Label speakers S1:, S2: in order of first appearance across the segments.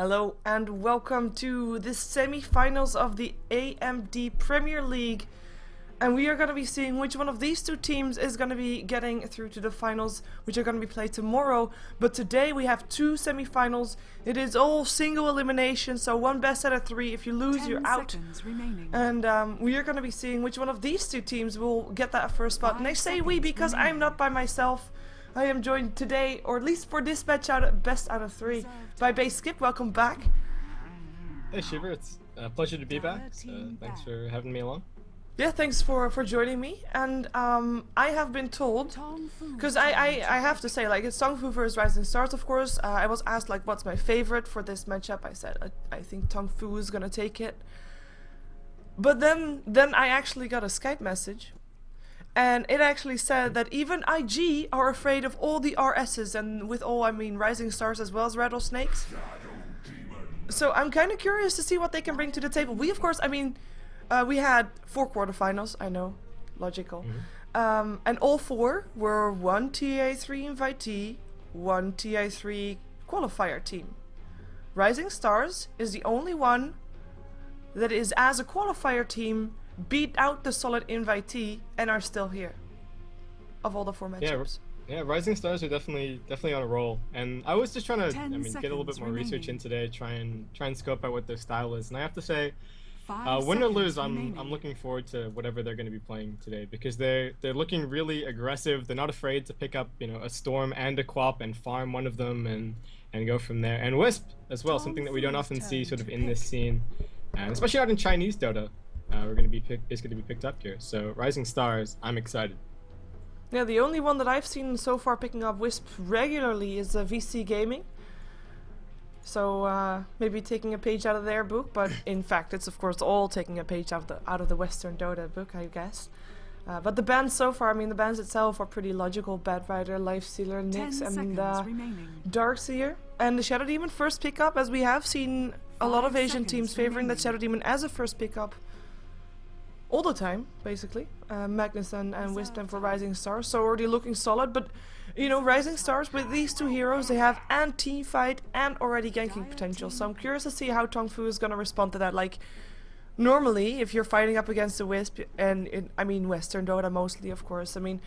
S1: Hello and welcome to the semi-finals of the AMD Premier League, and we are going to be seeing which one of these two teams is going to be getting through to the finals, which are going to be played tomorrow. But today we have two semi-finals. It is all single elimination, so one best out of three. If you lose, you're out. And we are going to be seeing which one of these two teams will get that first spot. And I say we because I'm not by myself. I am joined today, or at least for this match, best out of three, by Basskip. Welcome back.
S2: Hey Sheever, it's a pleasure to be back. Thanks for having me along.
S1: Yeah, thanks for joining me. And I have been told, because I have to say, like, it's TongFu versus Rising Stars, of course. I was asked, like, what's my favorite for this matchup. I said, I think TongFu is gonna take it. But then I actually got a Skype message. And it actually said that even IG are afraid of all the RSs, and with all I mean Rising Stars as well as Rattlesnakes. So I'm kind of curious to see what they can bring to the table. We, of course, I mean, we had 4 quarterfinals, I know, logical. And all 4 were one TA3 invitee, one TA3 qualifier team. Rising Stars is the only one that is, as a qualifier team, beat out the solid invitee and are still here of all the 4 matchups.
S2: Yeah, Rising Stars are definitely on a roll, and I was just trying to get a little bit more research in today, try and scope out what their style is. And I have to say, win or lose, I'm looking forward to whatever they're going to be playing today, because they're looking really aggressive. They're not afraid to pick up, you know, a Storm and a Quap and farm one of them and go from there. And Wisp as well, something that we don't often see sort of in this scene, and especially out in Chinese Dota. Is going to be picked up here. So Rising Stars, I'm excited.
S1: Yeah, the only one that I've seen so far picking up Wisp regularly is VC Gaming. So maybe taking a page out of their book, but in fact it's of course all taking a page out of the Western Dota book, I guess. But the bans so far, I mean, the bans itself are pretty logical. Badrider, Lifestealer, Nyx, and Darkseer. And the Shadow Demon first pickup, as we have seen a lot of Asian teams favoring that Shadow Demon as a first pickup. All the time, basically. Magnus and Wisp for Rising Stars, so already looking solid. But, you know, Rising Stars, with these 2 heroes, they have and teamfight and already ganking potential. So I'm curious to see how TongFu is going to respond to that. Like, normally, if you're fighting up against the Wisp, and I mean Western Dota mostly, of course, I mean,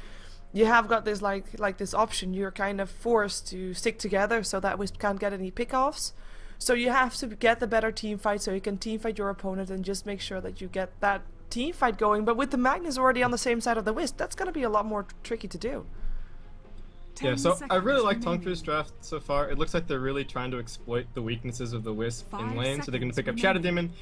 S1: you have got this like this option. You're kind of forced to stick together so that Wisp can't get any pickoffs. So you have to get the better teamfight so you can teamfight your opponent and just make sure that you get that team fight going. But with the Magnus already on the same side of the Wisp, that's going to be a lot more tricky to do.
S2: Yeah, so I really like TongFu's draft so far. It looks like they're really trying to exploit the weaknesses of the Wisp in lane. So they're going to pick up Shadow Demon,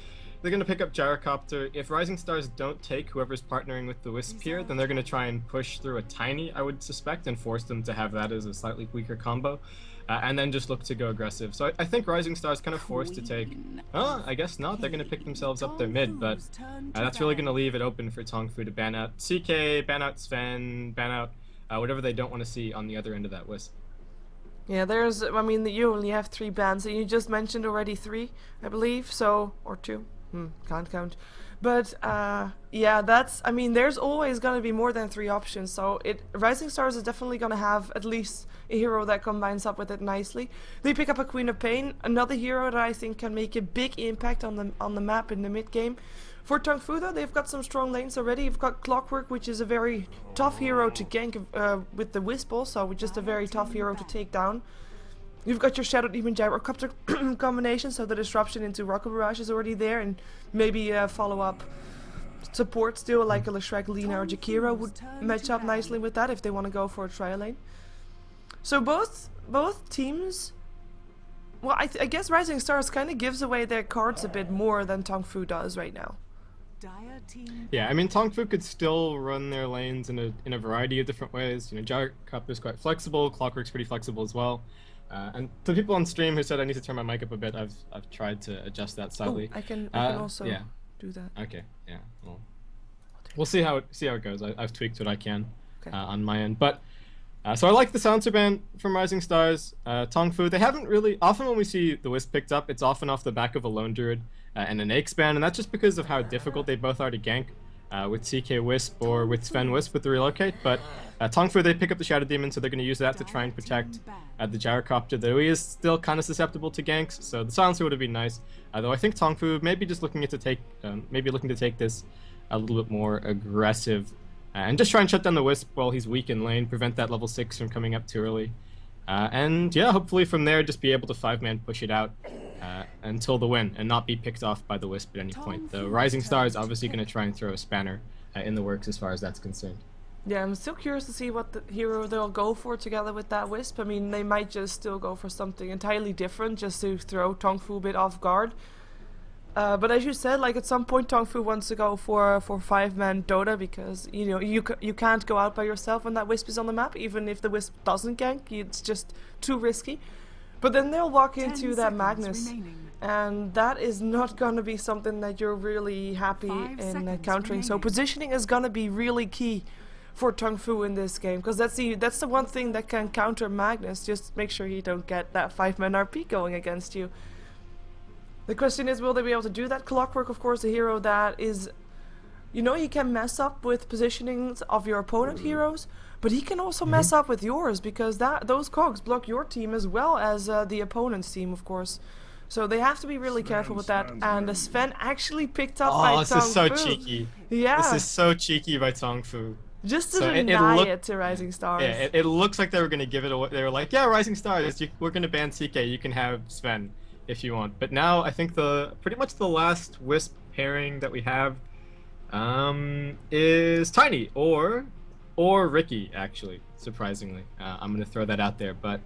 S2: they're going to pick up Gyrocopter. If Rising Stars don't take whoever's partnering with the Wisp here, then they're going to try and push through a Tiny, I would suspect, and force them to have that as a slightly weaker combo. And then just look to go aggressive. So I think Rising Stars kind of forced to take... Oh, I guess not. They're going to pick themselves up their mid, but that's really going to leave it open for TongFu to ban out CK, ban out Sven, ban out whatever they don't want to see on the other end of that Wisp.
S1: Yeah, there's... I mean, you only have 3 bans, and you just mentioned already 3, I believe, so... Or 2. Can't count. But, yeah, that's... I mean, there's always going to be more than 3 options, so Rising Stars is definitely going to have at least a hero that combines up with it nicely. They pick up a Queen of Pain, another hero that I think can make a big impact on the map in the mid game. For TongFu, though, they've got some strong lanes already. You've got Clockwork, which is a very tough hero to gank with the Wisp also, just a very tough hero to take down. You've got your Shadow Demon Gyrocopter combination, so the disruption into Rocket Barrage is already there, and maybe follow-up support still, like a Leshrac, Lina, or Jakiro would match up nicely with that if they want to go for a trial lane. So both teams, well, I guess Rising Stars kind of gives away their cards a bit more than TongFu does right now.
S2: Yeah, I mean, TongFu could still run their lanes in a variety of different ways. You know, Gyrocopter is quite flexible, Clockwork's pretty flexible as well. And to people on stream who said I need to turn my mic up a bit, I've tried to adjust that slightly.
S1: I can also do that.
S2: Okay, yeah. Well, we'll see how it goes. I've tweaked what I can on my end, but so I like the silencer ban from Rising Stars. TongFu, they haven't really... Often when we see the Wisp picked up, it's often off the back of a Lone Druid and an Axe ban, and that's just because of how difficult they both are to gank. with CK Wisp or with Sven Wisp with the relocate, but TongFu, they pick up the Shadow Demon, so they're going to use that to try and protect the Gyrocopter, though he is still kind of susceptible to ganks, so the Silencer would have been nice. Though I think TongFu maybe just looking to take this a little bit more aggressive, and just try and shut down the Wisp while he's weak in lane, prevent that level 6 from coming up too early. And yeah, hopefully from there just be able to 5-man push it out until the win and not be picked off by the Wisp at any point. The Rising Star is obviously going to try and throw a spanner in the works as far as that's concerned.
S1: Yeah, I'm still curious to see what the hero they'll go for together with that Wisp. I mean, they might just still go for something entirely different just to throw TongFu a bit off guard. But as you said, like at some point TongFu wants to go for 5-man Dota because, you know, you can't go out by yourself when that Wisp is on the map, even if the Wisp doesn't gank, it's just too risky. But then they'll walk into that Magnus, and that is not going to be something that you're really happy in countering. So positioning is going to be really key for TongFu in this game, because that's the one thing that can counter Magnus. Just make sure you don't get that 5-man RP going against you. The question is, will they be able to do that? Clockwork, of course, a hero that is, you know, he can mess up with positionings of your opponent heroes, but he can also mess up with yours, because those cogs block your team as well as the opponent's team, of course. So they have to be really careful with that. And the Sven actually picked up by TongFu.
S2: Oh, this is so cheeky.
S1: Yeah.
S2: This is so cheeky by TongFu.
S1: Just to deny it to Rising Stars.
S2: Yeah, it looks like they were going to give it away. They were like, yeah, Rising Stars, we're going to ban CK, you can have Sven if you want. But now I think pretty much the last Wisp pairing that we have is Tiny or Ricky, actually, surprisingly. I'm going to throw that out there, but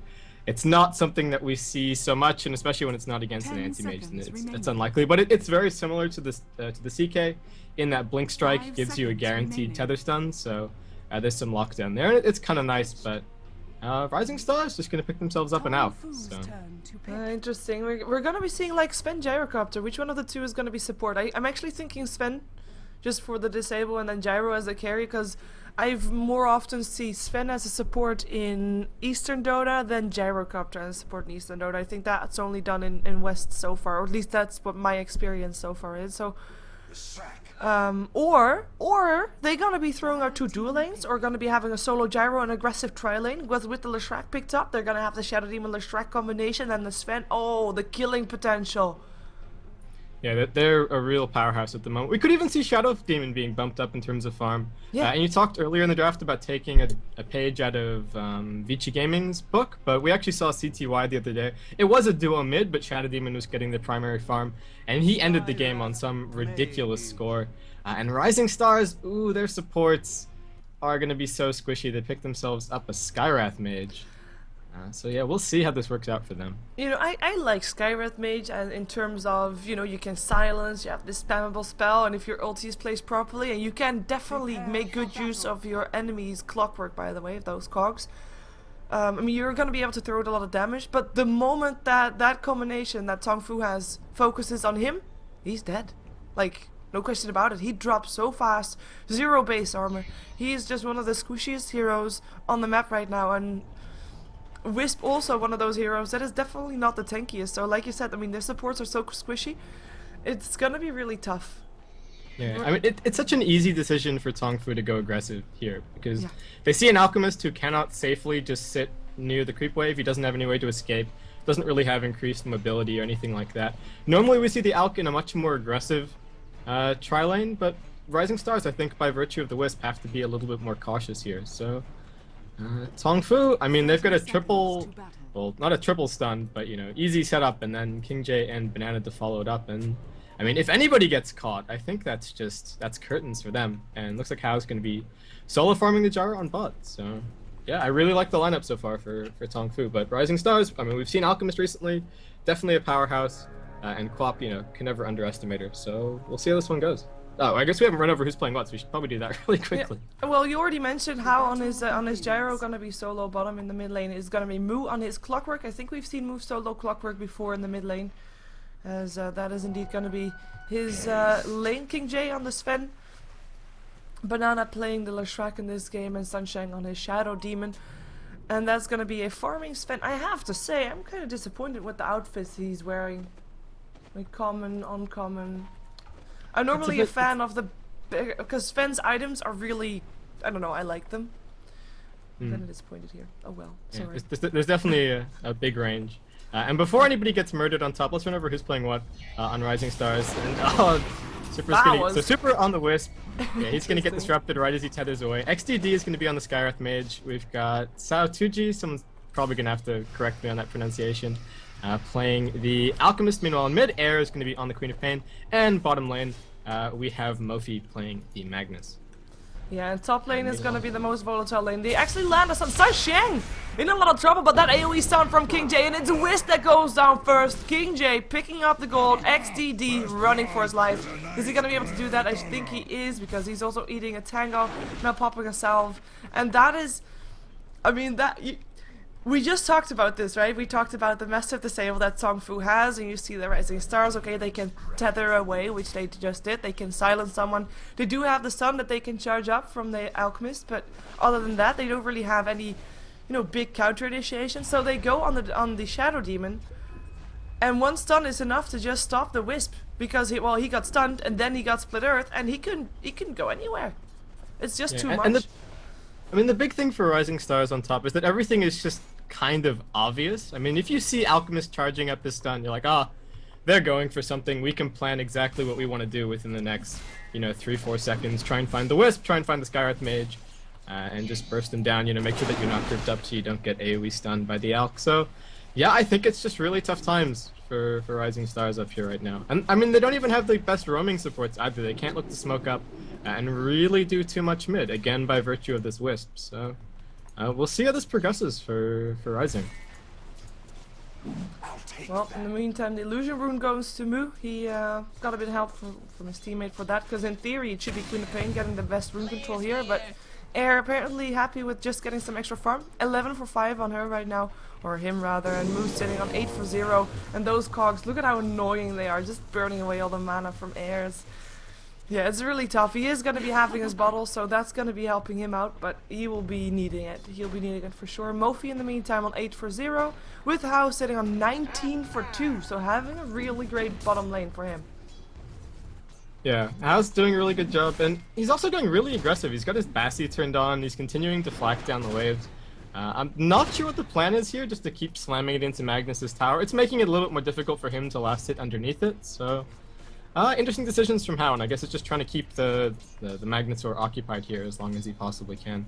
S2: it's not something that we see so much, and especially when it's not against an anti-mage, it's unlikely. But it's very similar to the CK in that Blink Strike gives you a guaranteed tether stun, so there's some lockdown there. It's kind of nice, but Rising Stars just going to pick themselves up and out. So.
S1: Interesting. We're going to be seeing like Sven Gyrocopter. Which one of the two is going to be support? I'm actually thinking Sven just for the disable and then Gyro as a carry, because I've more often see Sven as a support in Eastern Dota than Gyrocopter as a support in Eastern Dota. I think that's only done in West so far, or at least that's what my experience so far is. So, or they're gonna be throwing out 2 dual lanes, or gonna be having a solo Gyro and aggressive tri-lane. With the Leshrac picked up, they're gonna have the Shadow Demon Leshrac combination and the Sven. Oh, the killing potential.
S2: Yeah, they're a real powerhouse at the moment. We could even see Shadow Demon being bumped up in terms of farm. Yeah. And you talked earlier in the draft about taking a page out of SheeverGaming's book, but we actually saw CTY the other day. It was a duo mid, but Shadow Demon was getting the primary farm, and he ended the game on some ridiculous score. And Rising Stars, ooh, their supports are going to be so squishy. They picked themselves up a Skywrath Mage. So yeah, we'll see how this works out for them.
S1: You know, I like Skywrath Mage in terms of, you know, you can silence, you have this spammable spell, and if your ulti is placed properly, and you can definitely make good use of your enemy's clockwork, by the way, those cogs. I mean, you're going to be able to throw a lot of damage, but the moment that combination that TongFu has focuses on him, he's dead. Like, no question about it. He drops so fast, 0 base armor. He's just one of the squishiest heroes on the map right now, and Wisp also one of those heroes that is definitely not the tankiest. So like you said, I mean, their supports are so squishy. It's gonna be really tough.
S2: Yeah, I mean, it's such an easy decision for TongFu to go aggressive here, because they see an Alchemist who cannot safely just sit near the creep wave. He doesn't have any way to escape, doesn't really have increased mobility or anything like that. Normally we see the Alch in a much more aggressive tri-lane, but Rising Stars, I think, by virtue of the Wisp, have to be a little bit more cautious here. So TongFu, I mean, they've got a triple, well, not a triple stun, but, you know, easy setup, and then King J and Banana to follow it up. And I mean, if anybody gets caught, I think that's curtains for them. And looks like Hao's going to be solo farming the Gyro on bot. So yeah, I really like the lineup so far for TongFu. But Rising Stars, I mean, we've seen Alchemist recently, definitely a powerhouse, and Quap, you know, can never underestimate her. So we'll see how this one goes. Oh, I guess we haven't run over who's playing what, so we should probably do that really quickly.
S1: Yeah. Well, you already mentioned how on his Gyro gonna be solo bottom in the mid lane is gonna be Moo on his Clockwork. I think we've seen Moo solo Clockwork before in the mid lane, as that is indeed gonna be his lane. King J on the Sven, Banana playing the Leshrac in this game, and Sunshine on his Shadow Demon, and that's gonna be a farming Sven. I have to say, I'm kind of disappointed with the outfits he's wearing, like common, uncommon. I'm normally a fan of the because Sven's items are really, I don't know, I like them. I'm kind of disappointed here. Oh well, sorry.
S2: Yeah, there's definitely a big range. And before anybody gets murdered on top, let's run over who's playing what on Rising Stars. And so Super on the Wisp. Yeah, he's gonna get disrupted right as he tethers away. XDD is gonna be on the Skywrath Mage. We've got Sao Tuji. Someone's probably gonna have to correct me on that pronunciation. Playing the Alchemist. Meanwhile, in mid air is gonna be on the Queen of Pain. And bottom lane, we have Mofi playing the Magnus.
S1: Yeah, and top lane is gonna be the most volatile lane. They actually land us on Sai Sheng in a lot of trouble, but that AoE stun from King J, and it's Wisp that goes down first. King J picking up the gold, XDD running for his life. Is he gonna be able to do that? I think he is, because he's also eating a tango, now popping a salve. And that is, I mean, we just talked about this, right? We talked about the massive disable that TongFu has, and you see the Rising Stars. Okay, they can tether away, which they just did. They can silence someone. They do have the stun that they can charge up from the Alchemist, but other than that, they don't really have any, big counter initiation. So they go on the Shadow Demon, and one stun is enough to just stop the Wisp, because he got stunned, and then he got Split Earth, and he couldn't go anywhere. It's just too much.
S2: The big thing for Rising Stars on top is that everything is just kind of obvious. I mean, if you see Alchemist charging up this stun, you're like, they're going for something. We can plan exactly what we want to do within the next, 3-4 seconds. Try and find the Wisp, try and find the Skywrath Mage, and just burst them down. Make sure that you're not grouped up so you don't get AoE stunned by the Alch. So, yeah, I think it's just really tough times for Rising Stars up here right now. And I mean, they don't even have the best roaming supports either. They can't look to smoke up and really do too much mid, again by virtue of this Wisp. So we'll see how this progresses for Rising.
S1: Well, in the meantime, the Illusion Rune goes to Mu. He got a bit of help from his teammate for that, because in theory it should be Queen of Pain getting the best rune control here, but Air apparently happy with just getting some extra farm. 11 for 5 on her right now, or him rather, and Mu's sitting on 8 for 0, and those cogs, look at how annoying they are, just burning away all the mana from Airs. Yeah, it's really tough. He is going to be having his bottle, so that's going to be helping him out, but he will be needing it. He'll be needing it for sure. Mofi in the meantime on 8 for 0, with Hao sitting on 19 for 2, so having a really great bottom lane for him.
S2: Yeah, Hao's doing a really good job, and he's also going really aggressive. He's got his Bassi turned on, he's continuing to flak down the waves. I'm not sure what the plan is here, just to keep slamming it into Magnus's tower. It's making it a little bit more difficult for him to last hit underneath it, so... interesting decisions from Hao, and I guess it's just trying to keep the Magnetor occupied here as long as he possibly can.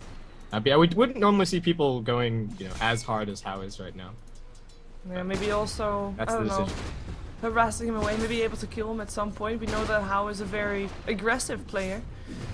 S2: But yeah, we wouldn't normally see people going, as hard as Hao is right now.
S1: Yeah, maybe also,
S2: That's
S1: I don't
S2: the
S1: know,
S2: decision.
S1: harassing him away, maybe able to kill him at some point. We know that Hao is a very aggressive player,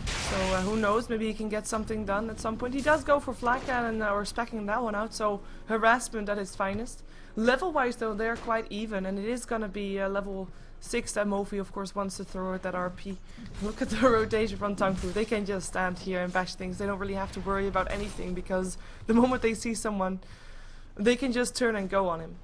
S1: so who knows, maybe he can get something done at some point. He does go for flag cannon, or specking that one out, so harassment at its finest. Level-wise though, they're quite even, and it is gonna be level 6 that Mofi of course wants to throw at that RP. Look at the rotation from TongFu. They can just stand here and bash things. They don't really have to worry about anything, because the moment they see someone, they can just turn and go on him.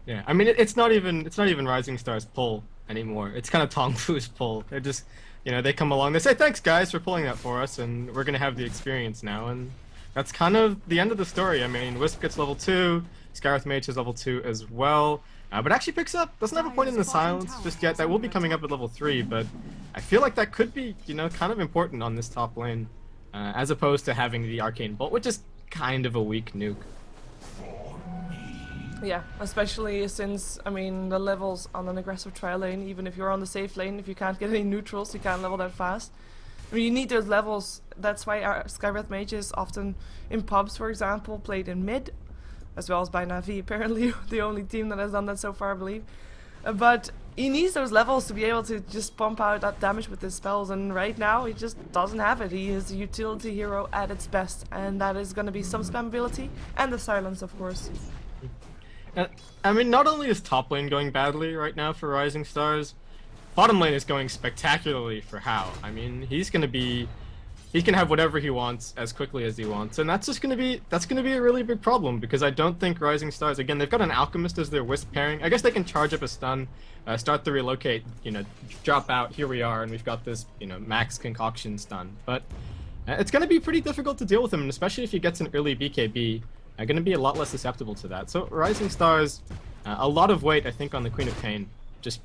S2: Yeah, I mean, it's not even Rising Star's pull anymore. It's kind of TongFu's pull. They're just, they come along, they say, thanks guys for pulling that for us, and we're gonna have the experience now, and that's kind of the end of the story. I mean, Wisp gets level 2, Skywrath Mage is level 2 as well, but actually picks up, doesn't have a point in the silence just yet. That will be coming up at level 3, but I feel like that could be, kind of important on this top lane, as opposed to having the Arcane Bolt, which is kind of a weak nuke.
S1: Yeah, especially since, I mean, the levels on an aggressive trial lane, even if you're on the safe lane, if you can't get any neutrals, you can't level that fast. I mean, you need those levels. That's why our Skywrath Mage is often in pubs, for example, played in mid, as well as by Na'Vi, apparently the only team that has done that so far, I believe. But he needs those levels to be able to just pump out that damage with his spells, and right now he just doesn't have it. He is a utility hero at its best, and that is going to be some spammability, and the silence, of course.
S2: I mean, not only is top lane going badly right now for Rising Stars, bottom lane is going spectacularly for Hao. I mean, he can have whatever he wants as quickly as he wants, and that's gonna be a really big problem, because I don't think Rising Stars, again, they've got an Alchemist as their Wisp pairing. I guess they can charge up a stun, start the relocate, drop out, here we are, and we've got this, max concoction stun. But it's gonna be pretty difficult to deal with him, and especially if he gets an early BKB. Going to be a lot less susceptible to that. So Rising Stars, a lot of weight, I think, on the Queen of Pain, just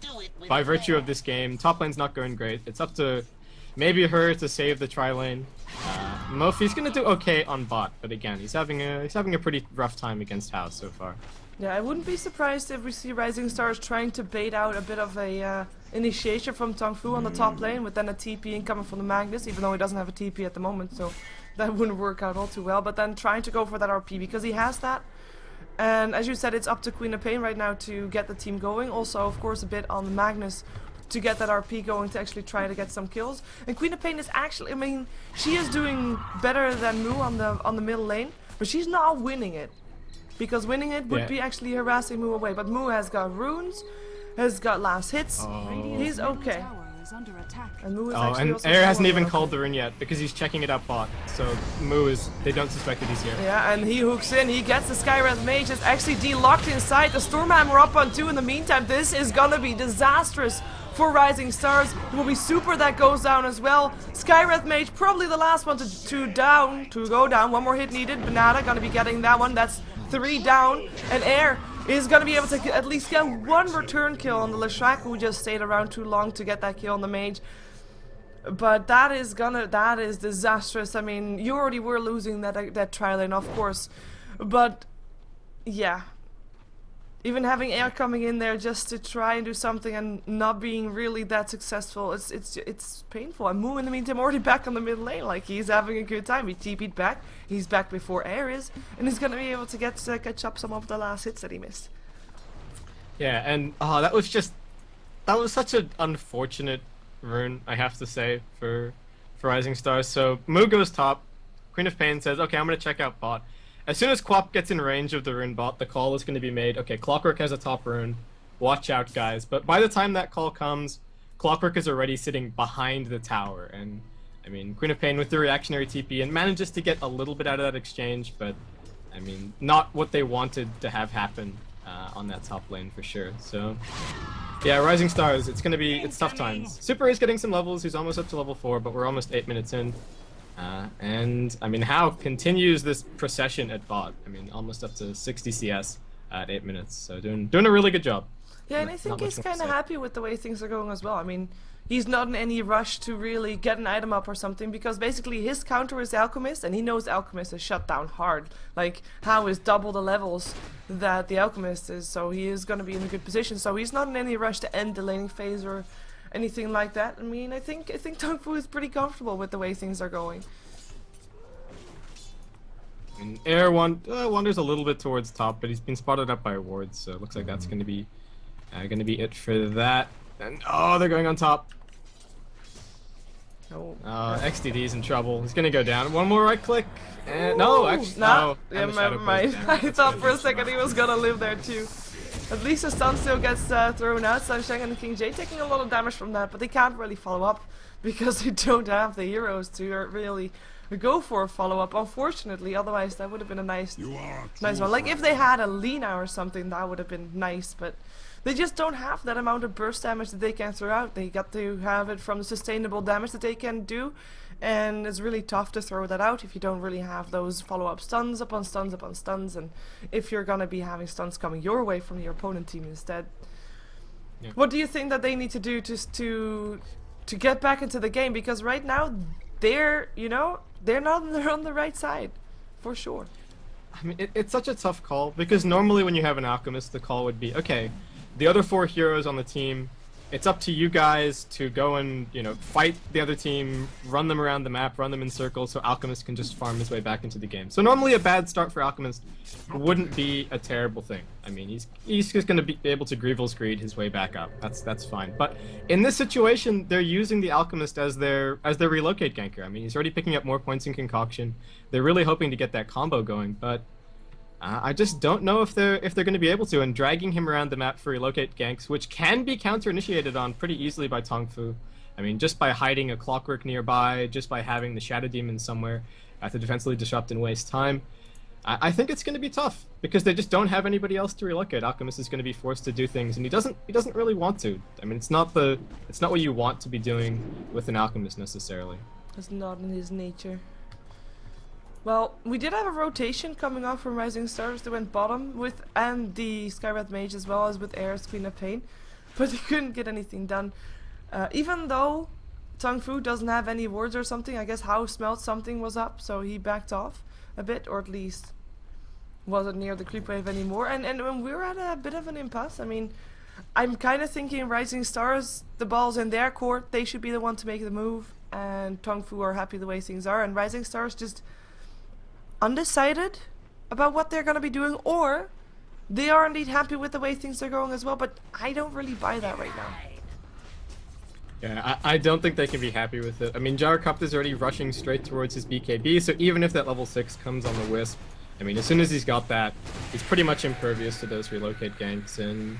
S2: by virtue of this game. Top lane's not going great. It's up to maybe her to save the tri lane. Mofi's gonna do okay on bot, but again, he's having a pretty rough time against House so far.
S1: Yeah, I wouldn't be surprised if we see Rising Stars trying to bait out a bit of a initiation from TongFu on the top lane, with then a TP incoming from the Magnus, even though he doesn't have a TP at the moment, so that wouldn't work out all too well. But then trying to go for that RP because he has that. And as you said, it's up to Queen of Pain right now to get the team going. Also, of course, a bit on the Magnus to get that RP going to actually try to get some kills. And Queen of Pain is actually, I mean, she is doing better than Mu on the middle lane, but she's not winning it. Because winning it would be actually harassing Mu away. But Mu has got runes, has got last hits. He's okay. And Mu is actually also
S2: Air hasn't even called the rune yet because he's checking it up bot. So Mu is, they don't suspect that he's here.
S1: Yeah, and he hooks in, he gets the Skywrath Mage, is actually de-locked inside. The Stormhammer up on 2 in the meantime. This is gonna be disastrous for Rising Stars. It will be Super that goes down as well. Skywrath Mage, probably the last one to go down. One more hit needed. Banana gonna be getting that one. That's 3 down. And Air is gonna be able to at least get 1 return kill on the Leshrac, who just stayed around too long to get that kill on the Mage. But that is disastrous. I mean, you already were losing that tri lane, of course. But yeah. Even having Air coming in there just to try and do something and not being really that successful, it's painful. And Mu in the meantime already back on the mid lane, like he's having a good time. He TP'd back, he's back before Air is, and he's gonna be able to catch up some of the last hits that he missed.
S2: Yeah, and that was such an unfortunate rune, I have to say, for Rising Stars. So Mu goes top, Queen of Pain says, okay, I'm gonna check out bot. As soon as Quap gets in range of the rune bot, the call is going to be made. Okay, Clockwork has a top rune. Watch out, guys. But by the time that call comes, Clockwork is already sitting behind the tower. And, I mean, Queen of Pain with the reactionary TP and manages to get a little bit out of that exchange, but, I mean, not what they wanted to have happen on that top lane for sure. So, yeah, Rising Stars, it's tough times. Super is getting some levels. He's almost up to level 4, but we're almost 8 minutes in. And I mean, How continues this procession at bot. I mean, almost up to 60 CS at 8 minutes. So doing a really good job.
S1: Yeah, and I think he's kind of happy with the way things are going as well. I mean, he's not in any rush to really get an item up or something, because basically his counter is Alchemist, and he knows Alchemist is shut down hard. Like, How is double the levels that the Alchemist is, so he is going to be in a good position. So he's not in any rush to end the laning phase or anything like that. I mean, I think TongFu is pretty comfortable with the way things are going.
S2: And Air wanders a little bit towards top, but he's been spotted up by wards, so it looks like that's gonna be it for that. And they're going on top. XDD's in trouble. He's gonna go down. One more right click. And no, actually no.
S1: Yeah, never mind. I thought for a second he was gonna live there too. At least the stun still gets thrown out. Sunshine and King J taking a lot of damage from that, but they can't really follow up because they don't have the heroes to really go for a follow-up, unfortunately. Otherwise that would have been a nice one. Like if they had a Lina or something, that would have been nice, but they just don't have that amount of burst damage that they can throw out. They got to have it from the sustainable damage that they can do, and it's really tough to throw that out if you don't really have those follow-up stuns upon stuns upon stuns, and if you're gonna be having stuns coming your way from your opponent team instead. Yeah. What do you think that they need to do to get back into the game? Because right now they're not on the right side, for sure.
S2: I mean, it's such a tough call, because normally when you have an Alchemist, the call would be, okay, the other 4 heroes on the team, it's up to you guys to go and, fight the other team, run them around the map, run them in circles, so Alchemist can just farm his way back into the game. So normally a bad start for Alchemist wouldn't be a terrible thing. I mean, he's just going to be able to Greevil's Greed his way back up. That's fine. But in this situation, they're using the Alchemist as their relocate ganker. I mean, he's already picking up more points in Concoction. They're really hoping to get that combo going, but I just don't know if they're going to be able to, and dragging him around the map for relocate ganks, which can be counter-initiated on pretty easily by TongFu. I mean, just by hiding a Clockwork nearby, just by having the Shadow Demon somewhere to defensively disrupt and waste time. I think it's going to be tough, because they just don't have anybody else to relocate. Alchemist is going to be forced to do things, and he doesn't really want to. I mean, it's not what you want to be doing with an Alchemist necessarily.
S1: It's not in his nature. Well, we did have a rotation coming off from Rising Stars. They went bottom with the Skywrath Mage as well as with Air's Queen of Pain, but they couldn't get anything done. Even though TongFu doesn't have any wards or something. I guess How smelt something was up, so he backed off a bit, or at least wasn't near the creep wave anymore. And when we were at a bit of an impasse, I mean, I'm kind of thinking Rising Stars, the ball's in their court, they should be the one to make the move, and TongFu are happy the way things are, and Rising Stars just undecided about what they're going to be doing, or they are indeed happy with the way things are going as well, but I don't really buy that right now.
S2: Yeah, I don't think they can be happy with it. I mean, Gyrocopter's already rushing straight towards his BKB, so even if that level 6 comes on the Wisp, I mean, as soon as he's got that, he's pretty much impervious to those relocate ganks, and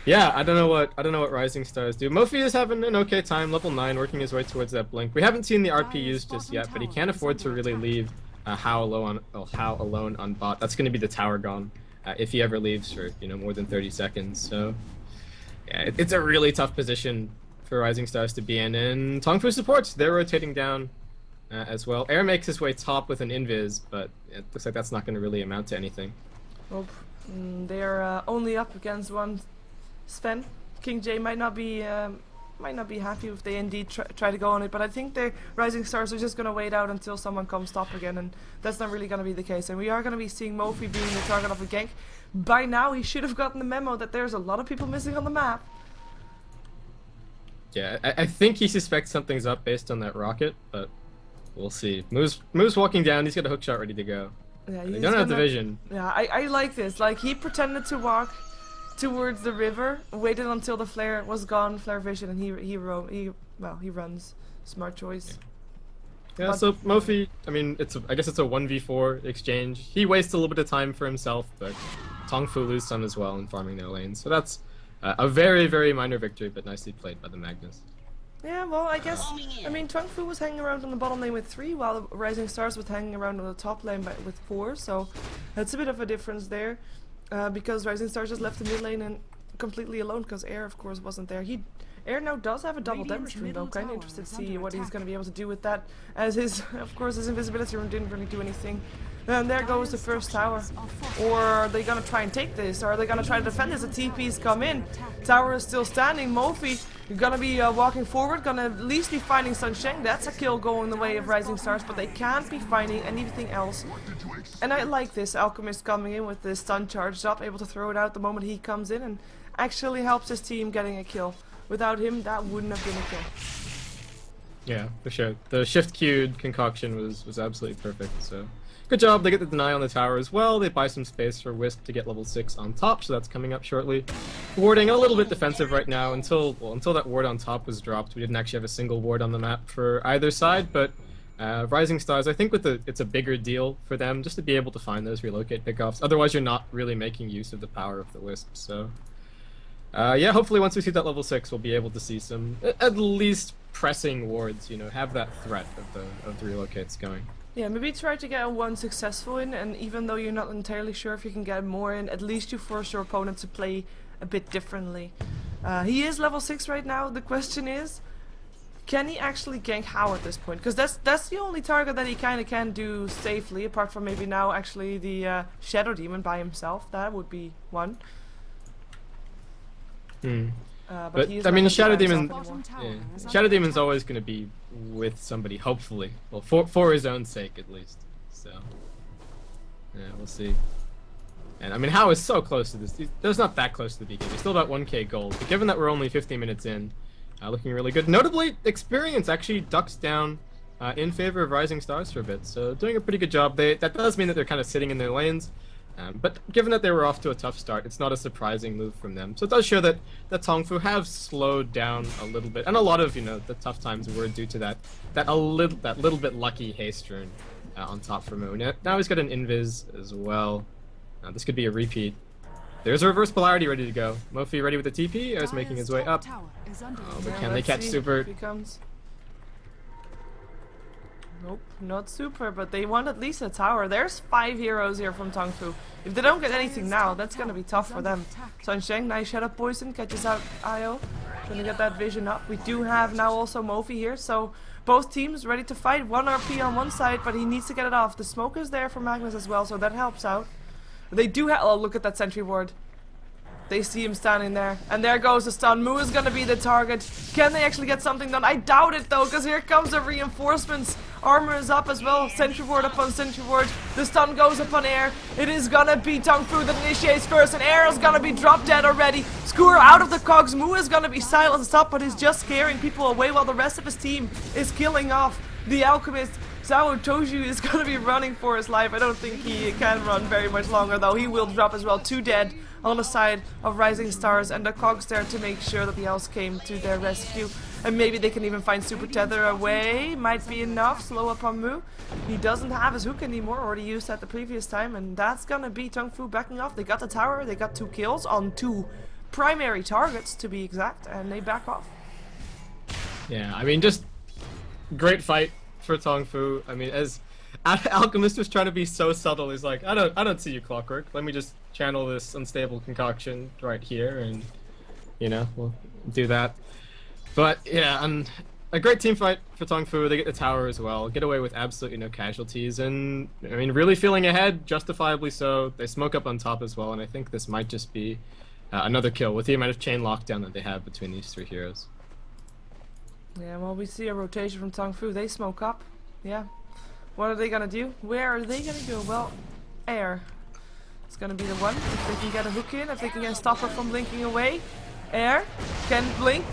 S2: yeah, I don't know what Rising Stars do. Mofi is having an okay time, level 9, working his way towards that blink. We haven't seen the RP used just yet, but he can't afford to really leave How alone on bot. That's going to be the tower gone if he ever leaves for more than 30 seconds. So yeah, it's a really tough position for Rising Stars to be in. And TongFu supports, they're rotating down as well. Air makes his way top with an invis, but it looks like that's not going to really amount to anything.
S1: Well, they're only up against one Sven. King J might not be happy if they indeed try to go on it, but I think the Rising Stars are just going to wait out until someone comes top again, and that's not really going to be the case. And we are going to be seeing Mofi being the target of a gank. By now, he should have gotten the memo that there's a lot of people missing on the map.
S2: Yeah, I think he suspects something's up based on that rocket, but we'll see. Moose walking down, he's got a hook shot ready to go.
S1: Yeah,
S2: they don't have the vision.
S1: Yeah, I like this. Like, he pretended to walk towards the river, waited until the flare was gone, flare vision, and he runs. Smart choice.
S2: Yeah, so Mofi, I mean, I guess it's a 1v4 exchange. He wastes a little bit of time for himself, but TongFu lose some as well in farming their lanes. So that's a very, very minor victory, but nicely played by the Magnus.
S1: Yeah, well, I guess, I mean, TongFu was hanging around on the bottom lane with 3, while Rising Stars was hanging around on the top lane with 4, so that's a bit of a difference there. Because Rising Stars just left the mid lane and completely alone, because Air, of course, wasn't there. Air now does have a double damage rune, though. Kind of interested to see what he's going to be able to do with that, as of course, his invisibility rune didn't really do anything. And there goes the first tower. Or are they going to try and take this? Or are they going to try to defend this? The TP's come in. Tower is still standing. Mofi, you're going to be walking forward. Going to at least be finding Sunsheng. That's a kill going the way of Rising Stars. But they can't be finding anything else. And I like this. Alchemist coming in with the stun charged up. Able to throw it out the moment he comes in. And actually helps his team getting a kill. Without him, that wouldn't have been a kill.
S2: Yeah, for sure. The shift queued concoction was absolutely perfect. So good job. They get the deny on the tower as well. They buy some space for Wisp to get level 6 on top, so that's coming up shortly. Warding a little bit defensive right now until that ward on top was dropped. We didn't actually have a single ward on the map for either side, but Rising Stars, I think it's a bigger deal for them just to be able to find those relocate pickoffs. Otherwise, you're not really making use of the power of the Wisp. So yeah, hopefully once we see that level 6, we'll be able to see some at least pressing wards. Have that threat of the relocates going.
S1: Yeah, maybe try to get one successful in, and even though you're not entirely sure if you can get more in, at least you force your opponent to play a bit differently. He is level 6 right now. The question is, can he actually gank How at this point? Because that's the only target that he kind of can do safely, apart from maybe now actually the Shadow Demon by himself. That would be one.
S2: But I mean, Shadow Demon, Shadow Demon's always going to be with somebody, hopefully. Well, for his own sake, at least. So, yeah, we'll see. And I mean, How is so close to this. There's not that close to the BKB. He's still about 1k gold. But given that we're only 15 minutes in, looking really good. Notably, Experience actually ducks down in favor of Rising Stars for a bit. So, doing a pretty good job. That does mean that they're kind of sitting in their lanes. But given that they were off to a tough start, it's not a surprising move from them. So it does show that TongFu have slowed down a little bit, and a lot of the tough times were due to that little bit lucky haste rune on top for Moon. Now he's got an invis as well. This could be a repeat. There's a reverse polarity ready to go. Mofi ready with the TP. Air's making his way up. Oh, but can they catch Super? Nope, not Super, but they want at least a tower. There's 5 heroes here from TongFu. If they don't get anything now, that's going to be tough for them. Sunsheng, nice Shadow Poison, catches out Io. Trying to get that vision up. We do have now also Mofi here, so both teams ready to fight. 1 RP on one side, but he needs to get it off. The smoke is there for Magnus as well, so that helps out. They do have... Oh, look at that sentry ward.
S1: They see him standing there, and there goes the stun. Mu is gonna be the target. Can they actually get something done? I doubt it though, because here comes the reinforcements. Armor is up as well. Sentry ward upon sentry ward. The stun goes upon air. It is gonna be TongFu that initiates first, and air is gonna be drop dead already. Skewer out of the cogs. Mu is gonna be silenced up, but he's just scaring people away while the rest of his team is killing off the alchemist. Sao Toju is gonna be running for his life. I don't think he can run very much longer though. He will drop as well. 2 dead on the side of Rising Stars, and the cogs there to make sure that the elves came to their rescue. And maybe they can even find Super Tether away. Might be enough. Slow up on Mu. He doesn't have his hook anymore. Already used that the previous time. And that's gonna be TongFu backing off. They got the tower. They got 2 kills on 2 primary targets to be exact. And they back off.
S2: Yeah, I mean, just great fight for TongFu. I mean, as Alchemist was trying to be so subtle, he's like, I don't see you, Clockwork. Let me just channel this unstable concoction right here, and you know, we'll do that. But yeah, and a great team fight for TongFu. They get the tower as well, get away with absolutely no casualties, and I mean, really feeling ahead, justifiably so. They smoke up on top as well, and I think this might just be another kill with the amount of chain lockdown that they have between these 3 heroes.
S1: Yeah, well, we see a rotation from TongFu. They smoke up. Yeah. What are they gonna do? Where are they gonna go? Well, air. It's gonna be the one. If they can get a hook in, if they can get stop her from blinking away. Air can blink.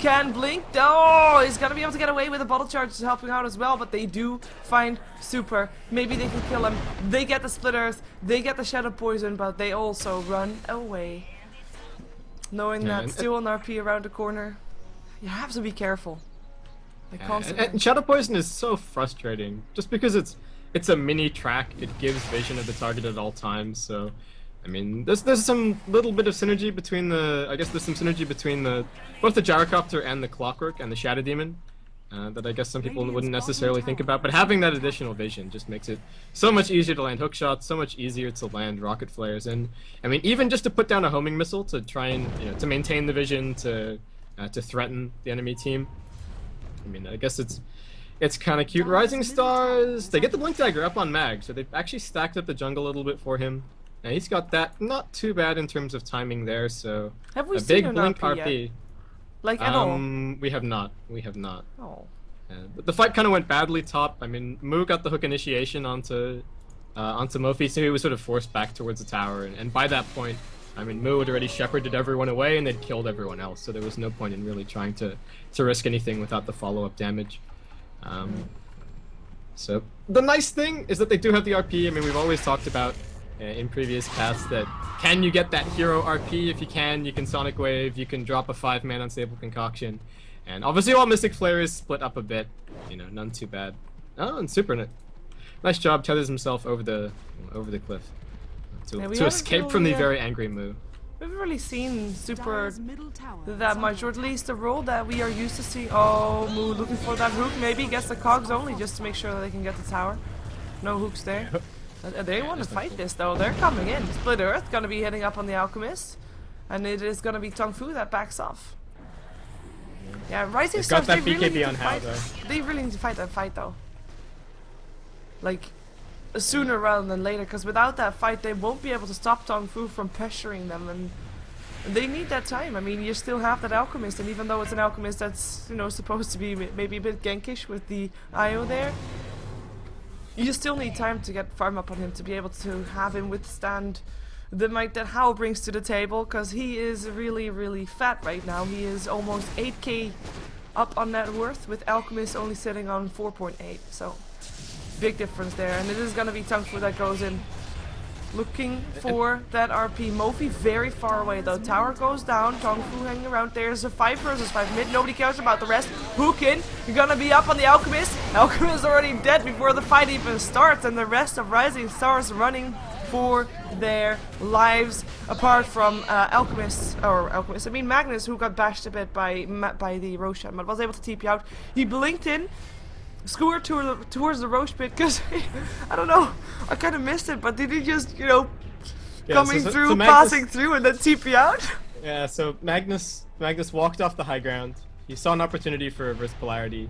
S1: Oh, he's gonna be able to get away with the bottle charge helping out as well, but they do find Super. Maybe they can kill him. They get the split earth, they get the shadow poison, but they also run away. Knowing that still an RP around the corner, you have to be careful. Like
S2: and Shadow Poison is so frustrating, just because it's a mini track. It gives vision of the target at all times, so I mean, there's some little bit of synergy between both the Gyrocopter and the Clockwork and the Shadow Demon that I guess some people wouldn't necessarily think about. But having that additional vision just makes it so much easier to land hook shots, so much easier to land rocket flares, and I mean, even just to put down a homing missile to try and to maintain the vision to threaten the enemy team. I mean, I guess it's kind of cute. Rising Stars, they get the Blink Dagger up on Mag, so they've actually stacked up the jungle a little bit for him. Now he's got that not too bad in terms of timing there, so
S1: have we
S2: a
S1: seen
S2: big Blink
S1: RP yet? Like at all?
S2: We have not.
S1: Oh.
S2: But the fight kind of went badly top. I mean, Mu got the hook initiation onto Mofi, so he was sort of forced back towards the tower, and by that point, I mean, Mu had already shepherded everyone away and they'd killed everyone else, so there was no point in really trying to risk anything without the follow-up damage. So the nice thing is that they do have the RP. I mean, we've always talked about in previous paths that can you get that hero RP? If you can Sonic Wave, you can drop a 5-man unstable concoction. And obviously while Mystic Flare is split up a bit, none too bad. Oh, and Super, nice job, tethers himself over the cliff. To escape from the very angry Mu.
S1: We haven't really seen Super that much, or at least the role that we are used to seeing. Oh, Mu looking for that hook. Maybe gets the cogs only just to make sure that they can get the tower. No hooks there. They want to fight this though. They're coming in. Split Earth gonna be hitting up on the Alchemist, and it is gonna be TongFu that backs off. Yeah, Rising Stars. They really need to fight. They really need to fight that fight though. Like, sooner rather than later, because without that fight they won't be able to stop TongFu from pressuring them, and they need that time. I mean, you still have that Alchemist, and even though it's an Alchemist that's supposed to be maybe a bit gankish with the IO there, you still need time to get farm up on him to be able to have him withstand the might that Hao brings to the table, because he is really fat right now. He is almost 8k up on net worth, with Alchemist only sitting on 4.8, so big difference there. And it is gonna be TongFu that goes in looking for that RP. Mofi very far away though. Tower goes down. TongFu hanging around. There's a 5 versus 5 mid. Nobody cares about the rest. Hook in. You're gonna be up on the Alchemist. Alchemist is already dead before the fight even starts, and the rest of Rising Stars running for their lives, apart from Magnus, who got bashed a bit by the Roshan, but was able to TP out. He blinked in, skewered towards the Roche pit, because I don't know, I kind of missed it, but did he just, passing through and then TP out?
S2: Yeah, so Magnus walked off the high ground. He saw an opportunity for reverse polarity,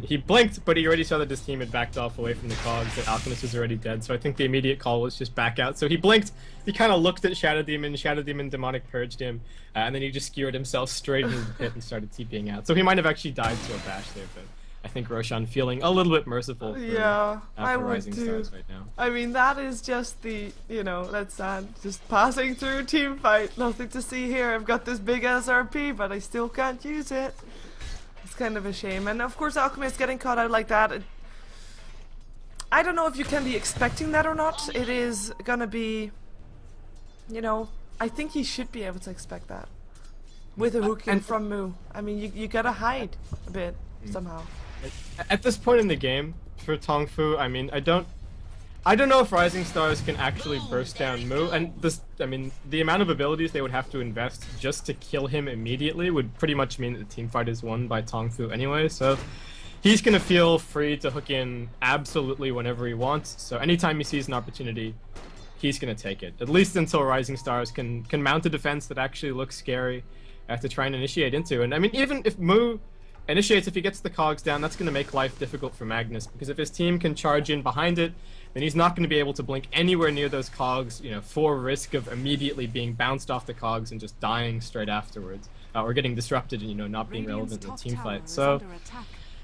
S2: He blinked, but he already saw that his team had backed off away from the cogs, that Alchemist was already dead, so I think the immediate call was just back out. So he blinked, he kind of looked at Shadow Demon Demonic Purged him, and then he just skewered himself straight into the pit and started TPing out. So he might have actually died to a bash there, but I think Roshan feeling a little bit merciful for,
S1: I
S2: for
S1: would
S2: Rising
S1: too.
S2: Stars right now.
S1: I mean, that is just the, you know, that's sad. Just passing through a team fight. Nothing to see here. I've got this big SRP, but I still can't use it. It's kind of a shame. And of course, Alchemist getting caught out like that. I don't know if you can be expecting that or not. It is gonna be, you know, I think he should be able to expect that. With a hook in from Mu. I mean, you gotta hide a bit somehow.
S2: At this point in the game, for TongFu, I mean, I don't know if Rising Stars can actually burst down Mu, and this, I mean, the amount of abilities they would have to invest just to kill him immediately would pretty much mean that the team fight is won by TongFu anyway, so he's gonna feel free to hook in absolutely whenever he wants, so anytime he sees an opportunity, he's gonna take it. At least until Rising Stars can mount a defense that actually looks scary to try and initiate into. And I mean, even if Mu initiates, if he gets the cogs down, that's going to make life difficult for Magnus, because if his team can charge in behind it, then he's not going to be able to blink anywhere near those cogs, you know, for risk of immediately being bounced off the cogs and just dying straight afterwards, or getting disrupted and, you know, not being relevant in the team fight. So,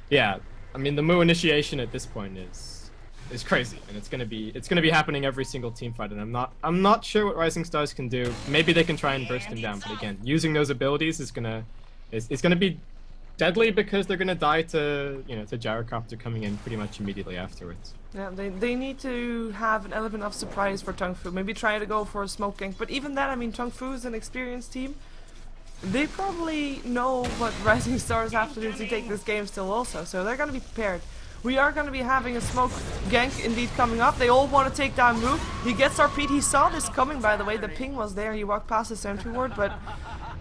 S2: yeah, I mean, the Mu initiation at this point is crazy, and it's gonna be happening every single team fight, and I'm not sure what Rising Stars can do. Maybe they can try and burst him down, but again, using those abilities is gonna be deadly, because they're gonna die to, you know, to Gyrocopter coming in pretty much immediately afterwards.
S1: Yeah, they need to have an element of surprise for TongFu. Maybe try to go for a smoke gank, but even that, I mean, TongFu is an experienced team. They probably know what Rising Stars have to do to take this game still also, so they're gonna be prepared. We are going to be having a smoke gank indeed coming up. They all want to take down Mu. He gets RP'd. He saw this coming, by the way. The ping was there. He walked past the sentry ward, but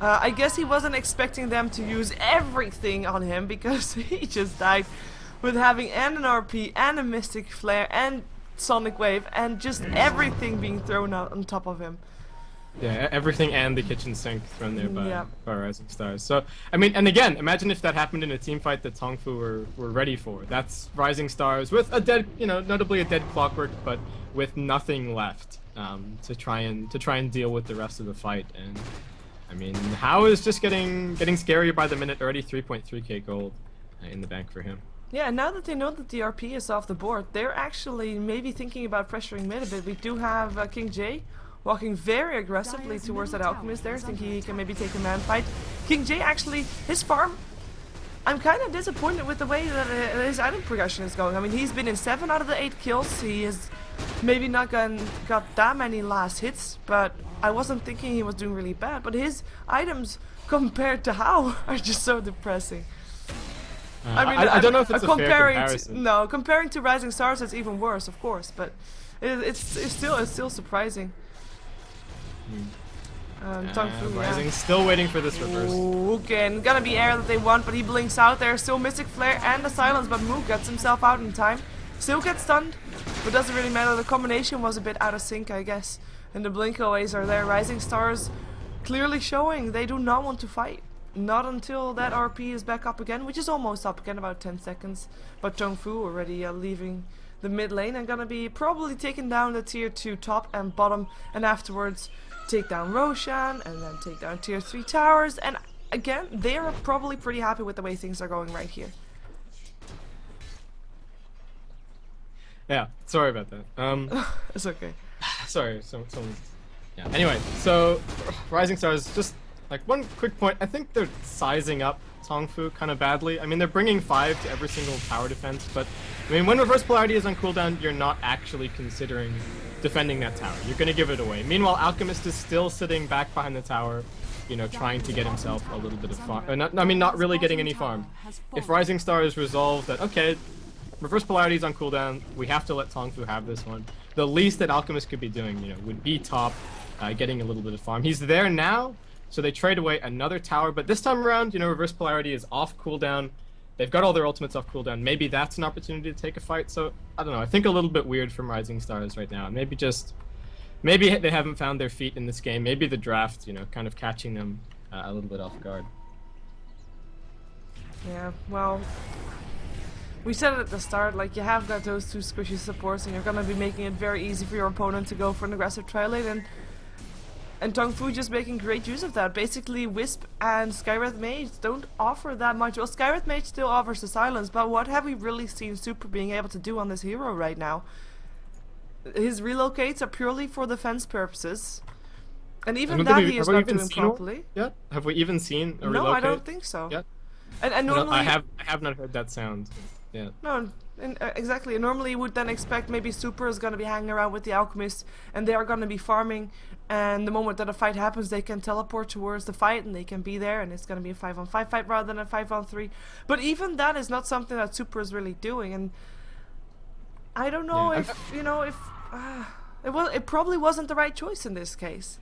S1: I guess he wasn't expecting them to use everything on him, because he just died with having and an RP and a Mystic Flare and Sonic Wave and just everything being thrown out on top of him.
S2: Yeah, everything and the kitchen sink thrown there by Rising Stars. So, I mean, and again, imagine if that happened in a team fight that TongFu were ready for. That's Rising Stars with a dead, you know, notably a dead Clockwork, but with nothing left to try and deal with the rest of the fight. And I mean, How is just getting scarier by the minute. Already 3.3k gold in the bank for him. Yeah,
S1: now that they know that the RP is off the board, they're actually maybe thinking about pressuring mid a bit. We do have King J walking very aggressively towards that Alchemist there, thinking he can maybe take a man fight. King J actually, his farm, I'm kind of disappointed with the way that his item progression is going. I mean, he's been in 7 out of the 8 kills. He has maybe not got that many last hits, but I wasn't thinking he was doing really bad. But his items compared to How are just so depressing.
S2: I mean, I don't know if it's a fair comparison.
S1: No, comparing to Rising Stars, it's even worse, of course, but it's still surprising. TongFu,
S2: Rising still waiting for this reverse.
S1: Again, gonna be air that they want, but he blinks out there. Still Mystic Flare and the silence, but Mu gets himself out in time. Still gets stunned, but doesn't really matter. The combination was a bit out of sync, I guess. And the blink aways are there. Rising Stars clearly showing they do not want to fight. Not until that RP is back up again, which is almost up again, about 10 seconds. But TongFu already leaving the mid lane and gonna be probably taking down the tier 2 top and bottom, and afterwards take down Roshan and then take down tier 3 towers. And again, they are probably pretty happy with the way things are going right here.
S2: Yeah, sorry about that.
S1: It's okay.
S2: Sorry, yeah. Anyway, so Rising Stars, just like one quick point. I think they're sizing up TongFu kind of badly. I mean, they're bringing 5 to every single tower defense, but I mean, when Reverse Polarity is on cooldown, you're not actually considering defending that tower. You're going to give it away. Meanwhile, Alchemist is still sitting back behind the tower, you know, trying to get himself a little bit of farm. Not really getting any farm. If Rising Stars resolve that, okay, Reverse Polarity is on cooldown, we have to let TongFu have this one, the least that Alchemist could be doing, you know, would be top, getting a little bit of farm. He's there now, so they trade away another tower, but this time around, you know, Reverse Polarity is off cooldown. They've got all their ultimates off cooldown. Maybe that's an opportunity to take a fight. So, I don't know. I think a little bit weird from Rising Stars right now. Maybe they haven't found their feet in this game. Maybe the draft, you know, kind of catching them a little bit off guard.
S1: Yeah, well, We said it at the start, like, you have got those two squishy supports and you're gonna be making it very easy for your opponent to go for an aggressive trial lane, and TongFu just making great use of that. Basically, Wisp and Skywrath Mage don't offer that much. Well, Skywrath Mage still offers the silence, but what have we really seen Super being able to do on this hero right now? His relocates are purely for defense purposes, and even that he is not doing properly.
S2: Yet? Have we even seen a relocate?
S1: No, I don't think so.
S2: Yet?
S1: And normally,
S2: no, I have not heard that sound. Yeah.
S1: No, exactly. Normally you would then expect maybe Super is going to be hanging around with the Alchemist and they are going to be farming, and the moment that a fight happens they can teleport towards the fight and they can be there, and it's going to be a 5-on-5 fight rather than a 5-on-3. But even that is not something that Super is really doing, and I don't know if, you know, if it probably wasn't the right choice in this case.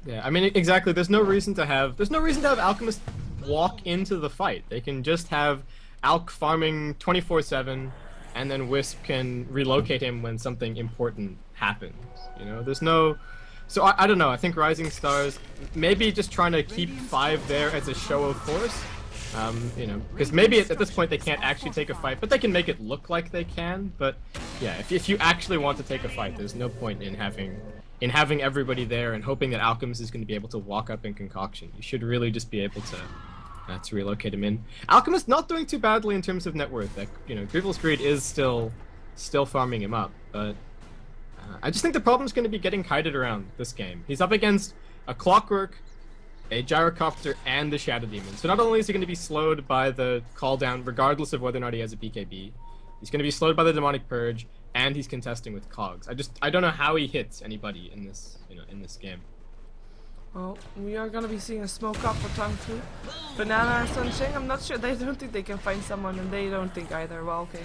S2: Yeah, I mean, exactly. There's no reason to have Alchemist walk into the fight. They can just have Alk farming 24/7, and then Wisp can relocate him when something important happens. You know, there's no. So I don't know. I think Rising Stars maybe just trying to keep 5 there as a show of force. You know, because maybe at this point they can't actually take a fight, but they can make it look like they can. But yeah, if you actually want to take a fight, there's no point in having everybody there and hoping that Alchemist is going to be able to walk up in Concoction. You should really just be able to relocate him in. Alchemist not doing too badly in terms of net worth. Like, you know, Grievel's Greed is still farming him up, but I just think the problem is going to be getting kited around this game. He's up against a Clockwork, a Gyrocopter, and the Shadow Demon. So not only is he going to be slowed by the call down, regardless of whether or not he has a BKB, he's going to be slowed by the Demonic Purge, and he's contesting with Cogs. I don't know how he hits anybody in this, you know, in this game.
S1: Well, we are gonna be seeing a smoke up for TongFu. Banana and Sunshine, I'm not sure. They don't think they can find someone, and they don't think either. Well, okay.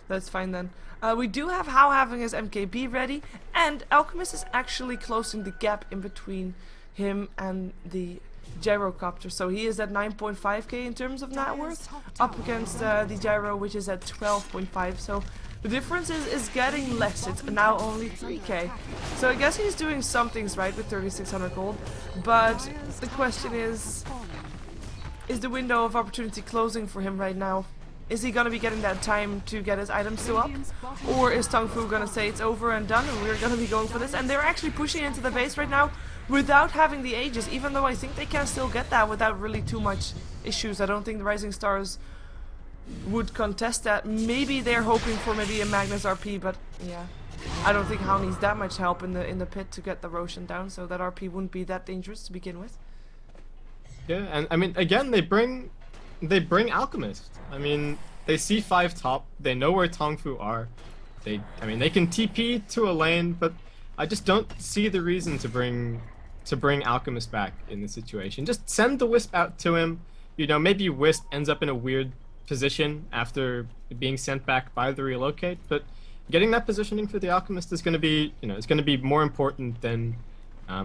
S1: That's fine then. We do have How having his MKB ready, and Alchemist is actually closing the gap in between him and the Gyrocopter. So he is at 9.5k in terms of net worth, up against the Gyro, which is at 12.5. So the difference is getting less. It's now only 3k. So I guess he's doing some things right with 3600 gold. But the question is the window of opportunity closing for him right now? Is he going to be getting that time to get his items still up? Or is TongFu going to say it's over and done and we're going to be going for this? And they're actually pushing into the base right now without having the Aegis, even though I think they can still get that without really too much issues. I don't think the Rising Stars would contest that. Maybe they're hoping for maybe a Magnus RP, but yeah, I don't think Hao needs that much help in the pit to get the Roshan down, so that RP wouldn't be that dangerous to begin with.
S2: Yeah, and I mean, again, they bring Alchemist. I mean, they see 5 top, they know where TongFu are. They can TP to a lane, but I just don't see the reason to bring Alchemist back in this situation. Just send the Wisp out to him. You know, maybe Wisp ends up in a weird position after being sent back by the relocate, but getting that positioning for the Alchemist is going to be, you know, it's going to be more important than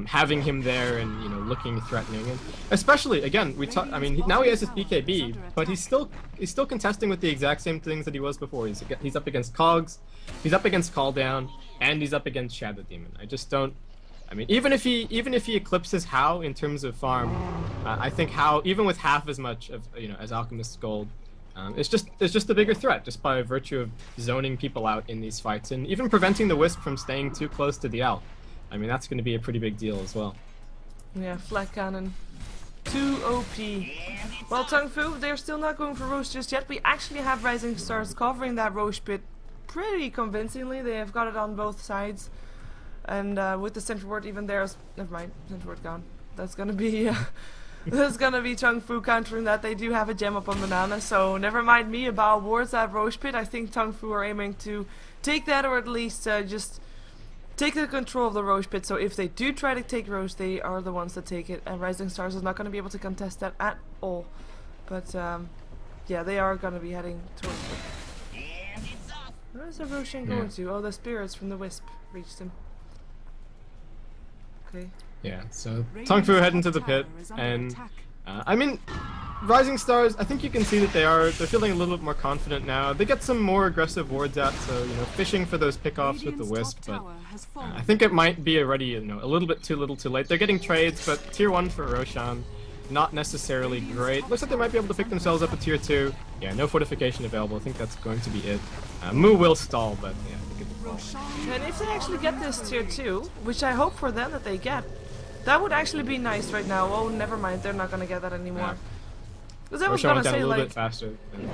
S2: having him there and, you know, looking threatening. And especially, again, I mean, now he has his BKB, but he's still contesting with the exact same things that he was before. He's up against Cogs, he's up against Call Down, and he's up against Shadow Demon. I just don't. I mean, even if he eclipses Hao in terms of farm, I think Hao, even with half as much of, you know, as Alchemist's gold, it's just a bigger threat just by virtue of zoning people out in these fights and even preventing the Wisp from staying too close to the Alp. I mean, that's going to be a pretty big deal as well.
S1: Yeah, Flat Cannon. Too OP. Well, TongFu, they're still not going for Roche just yet. We actually have Rising Stars covering that Roche pit pretty convincingly. They have got it on both sides. And with the Central Ward even there's... Never mind, Central Ward gone. That's going to be... There's gonna be TongFu countering that. They do have a gem up on Banana, so never mind me about wards at Roche Pit. I think TongFu are aiming to take that, or at least just take the control of the Roche Pit. So if they do try to take Roche, they are the ones that take it, and Rising Stars is not going to be able to contest that at all. But yeah, they are going to be heading towards it. Where is the Roshan going to? Oh, the spirits from the Wisp reached him. Okay.
S2: Yeah, so TongFu heading to the pit, and I mean, Rising Stars, I think you can see that they're feeling a little bit more confident now. They get some more aggressive wards out, so, you know, fishing for those pickoffs with the Wisp, but I think it might be already, you know, a little bit too little too late. They're getting trades, but tier 1 for Roshan. not necessarily great. Looks like they might be able to pick themselves up a tier 2. Yeah, no fortification available. I think that's going to be it. Moo will stall, but yeah, I think it's fall.
S1: And if they actually get this tier 2, which I hope for them that they get, that would actually be nice right now. Oh, never mind, they're not gonna get that anymore. Because I was gonna say, like,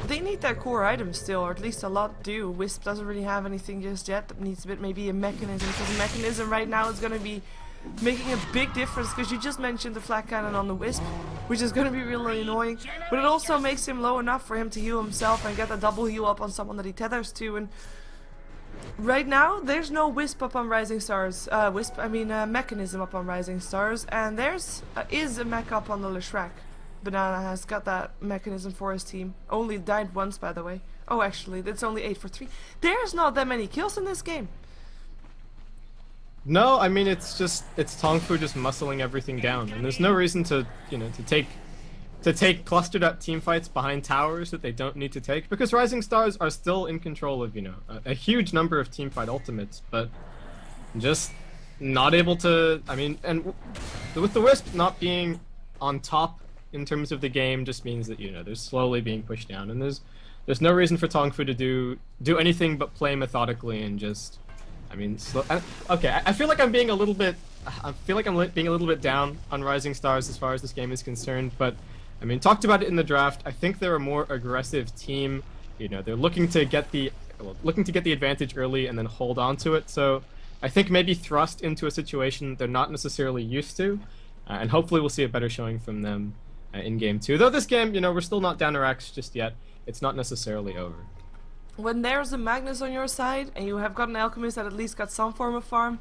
S1: they need their core items still, or at least a lot do. Wisp doesn't really have anything just yet. That needs a bit, maybe a mechanism, because a mechanism right now is gonna be making a big difference, because you just mentioned the flat cannon on the Wisp, which is going to be really annoying, but it also makes him low enough for him to heal himself and get a double heal up on someone that he tethers to. And right now there's no Wisp up on Rising Stars, mechanism up on Rising Stars, and there's is a mech up on the Leshrac. Banana has got that mechanism for his team. Only died once, by the way. Oh, actually, it's only 8 for 3. There's not that many kills in this game.
S2: No, I mean it's TongFu just muscling everything down, and there's no reason to take clustered up team fights behind towers that they don't need to take, because Rising Stars are still in control of a huge number of team fight ultimates, but just not able to. I mean, and with the Wisp not being on top in terms of the game just means that they're slowly being pushed down, and there's no reason for TongFu to do anything but play methodically and just. I mean, okay, I feel like I'm being a little bit. I feel like I'm being a little bit down on Rising Stars as far as this game is concerned. But I mean, talked about it in the draft. I think they're a more aggressive team. They're looking to get the advantage early and then hold on to it. So I think maybe thrust into a situation they're not necessarily used to, and hopefully we'll see a better showing from them in game 2. Though this game, we're still not down to racks just yet. It's not necessarily over.
S1: When there's a Magnus on your side and you have got an Alchemist that at least got some form of farm,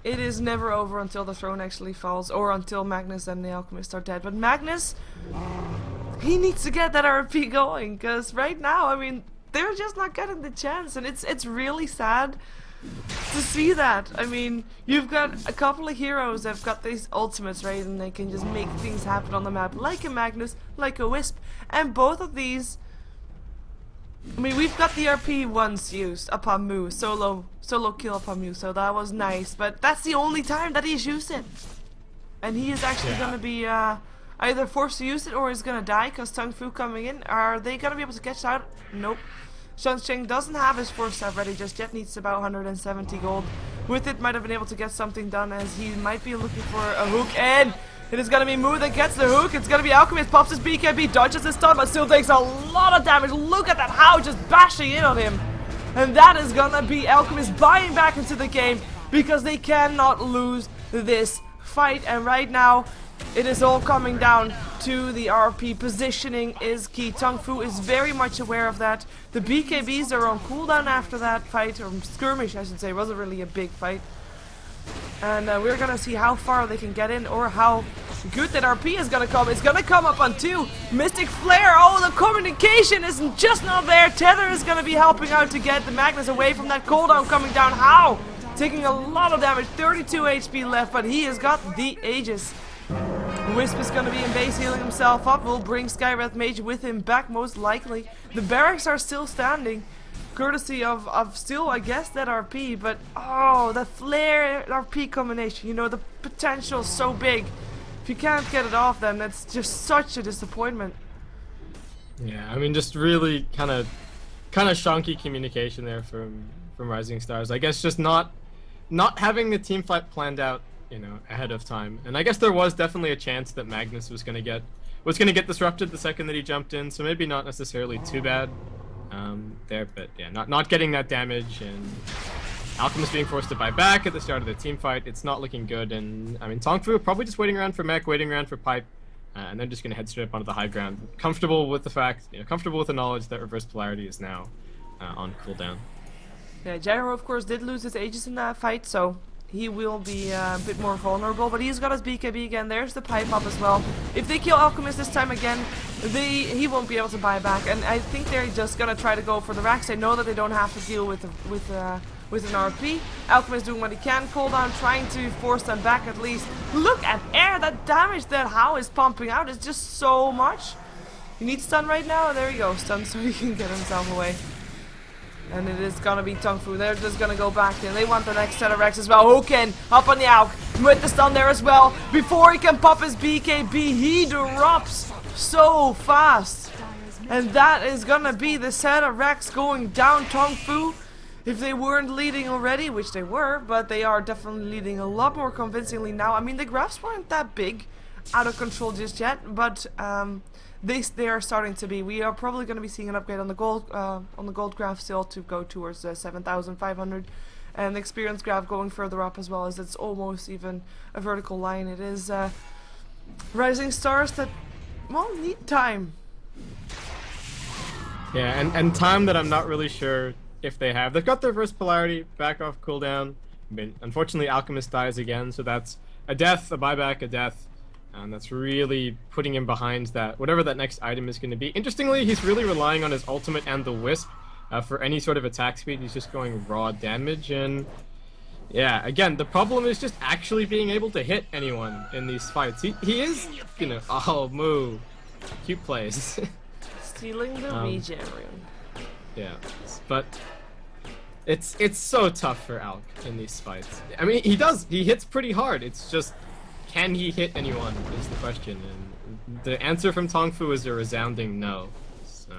S1: it is never over until the throne actually falls, or until Magnus and the Alchemist are dead. But Magnus, he needs to get that RP going, because right now, I mean, they're just not getting the chance, and it's really sad to see that. I mean, you've got a couple of heroes that have got these ultimates, right, and they can just make things happen on the map, like a Magnus, like a Wisp, and both of these. I mean, we've got the RP once used upon Moo, solo kill upon Moo, so that was nice, but that's the only time that he's used it. And he is actually gonna be either forced to use it or he's gonna die, because TongFu coming in. Are they gonna be able to catch out? Nope. Shunsheng doesn't have his 4-star ready just yet, needs about 170 gold. With it, might have been able to get something done, as he might be looking for a hook, and it is gonna be Moo that gets the hook. It's gonna be Alchemist, pops his BKB, dodges his stun, but still takes a lot of damage. Look at that, how just bashing in on him. And that is gonna be Alchemist buying back into the game, because they cannot lose this fight. And right now, it is all coming down to the RP. Positioning is key. TongFu is very much aware of that. The BKBs are on cooldown after that fight, or skirmish I should say. It wasn't really a big fight. And we're gonna see how far they can get in, or how good that RP is gonna come. It's gonna come up on 2. Mystic Flare. Oh, the communication is just not there. Tether is gonna be helping out to get the Magnus away from that cooldown coming down. How? Taking a lot of damage. 32 HP left, but he has got the Aegis. Wisp is gonna be in base healing himself up. Will bring Skywrath Mage with him back most likely. The barracks are still standing, courtesy of still, I guess, that RP, but oh, the flare RP combination, the potential is so big. If you can't get it off, then that's just such a disappointment.
S2: Yeah, I mean, just really kind of shonky communication there from Rising Stars. I guess just not having the team fight planned out, ahead of time. And I guess there was definitely a chance that Magnus was gonna get disrupted the second that he jumped in, so maybe not necessarily too bad. There, but yeah, not getting that damage, and Alchemist being forced to buy back at the start of the team fight. It's not looking good, and I mean, TongFu probably just waiting around for mech, waiting around for pipe, and then just gonna head straight up onto the high ground, comfortable with the knowledge that reverse polarity is now on cooldown.
S1: Yeah, Gyro of course did lose his Aegis in that fight, so he will be a bit more vulnerable, but he's got his BKB again. There's the pipe up as well. If they kill Alchemist this time again, he won't be able to buy back, and I think they're just gonna try to go for the racks. They know that they don't have to deal with an RP. Alchemist doing what he can, cooldown, trying to force them back at least. Look at air, that damage that How is pumping out is just so much. He needs stun right now. There we go, stun so he can get himself away. And it is gonna be TongFu. They're just gonna go back in. They want the next set of Rex as well. Hukin up on the Auk with the stun there as well. Before he can pop his BKB, he drops so fast. And that is gonna be the set of Rex going down. TongFu, if they weren't leading already, which they were, but they are definitely leading a lot more convincingly now. I mean, the graphs weren't that big out of control just yet, but they are starting to be. We are probably going to be seeing an upgrade on the gold graph still to go towards 7,500, and the experience graph going further up as well, as it's almost even a vertical line. It is rising stars that, well, need time.
S2: Yeah, and time that I'm not really sure if they have. They've got their first polarity back off cooldown. I mean, unfortunately, Alchemist dies again, so that's a death, a buyback, a death. And that's really putting him behind that, whatever that next item is going to be. Interestingly, he's really relying on his ultimate and the Wisp for any sort of attack speed. He's just going raw damage, and yeah, again, the problem is just actually being able to hit anyone in these fights. He is, you know, oh, moo. Cute plays.
S1: Stealing the regen room.
S2: Yeah, but it's so tough for Alk in these fights. I mean, he hits pretty hard. It's just, can he hit anyone is the question, and the answer from TongFu is a resounding no. So.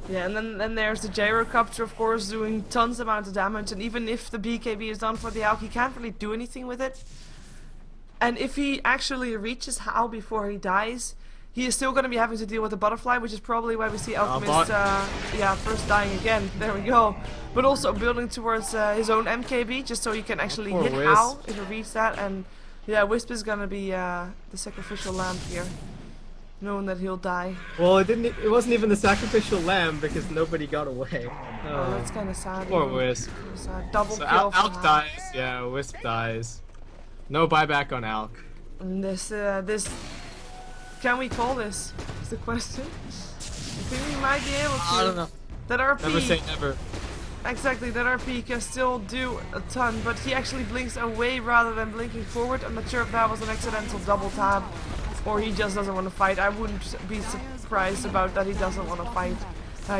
S2: Yeah,
S1: and then there's the gyrocopter, of course, doing tons amount of damage, and even if the BKB is done for the Alk, he can't really do anything with it. And if he actually reaches Hal before he dies, he is still going to be having to deal with the butterfly, which is probably why we see Alchemist, first dying again. There we go. But also building towards his own MKB, just so he can actually hit Hal if he reaches that. And yeah, Wisp is gonna be the sacrificial lamb here, knowing that he'll die.
S2: Well, it wasn't even the sacrificial lamb because nobody got away.
S1: Oh, that's kind of sad.
S2: Poor Wisp.
S1: Double
S2: so
S1: kill.
S2: Alk dies. Yeah, Wisp dies. No buyback on Alk.
S1: And this, can we call this? Is the question. I think we might be able to.
S2: I don't know.
S1: That RP.
S2: Never say never.
S1: Exactly, that RP can still do a ton, but he actually blinks away rather than blinking forward. I'm not sure if that was an accidental double tap, or he just doesn't want to fight. I wouldn't be surprised about that he doesn't want to fight.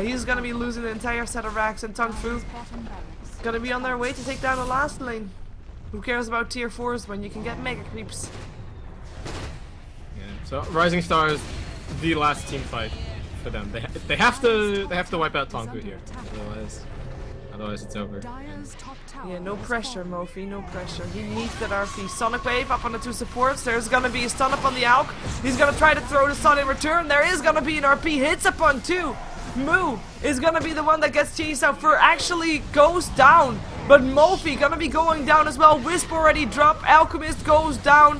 S1: He's gonna be losing the entire set of racks, and TongFu gonna be on their way to take down the last lane. Who cares about tier 4s when you can get mega creeps?
S2: Yeah, so Rising Stars, the last team fight for them. They have to wipe out TongFu here. Otherwise it's over.
S1: Yeah, no pressure, Mofi, no pressure. He needs that RP. Sonic Wave up on the 2 supports. There's gonna be a stun up on the Alk. He's gonna try to throw the stun in return. There is gonna be an RP. Hits upon 2. Moo is gonna be the one that gets chased out. Fur actually goes down. But Mofi gonna be going down as well. Wisp already dropped. Alchemist goes down.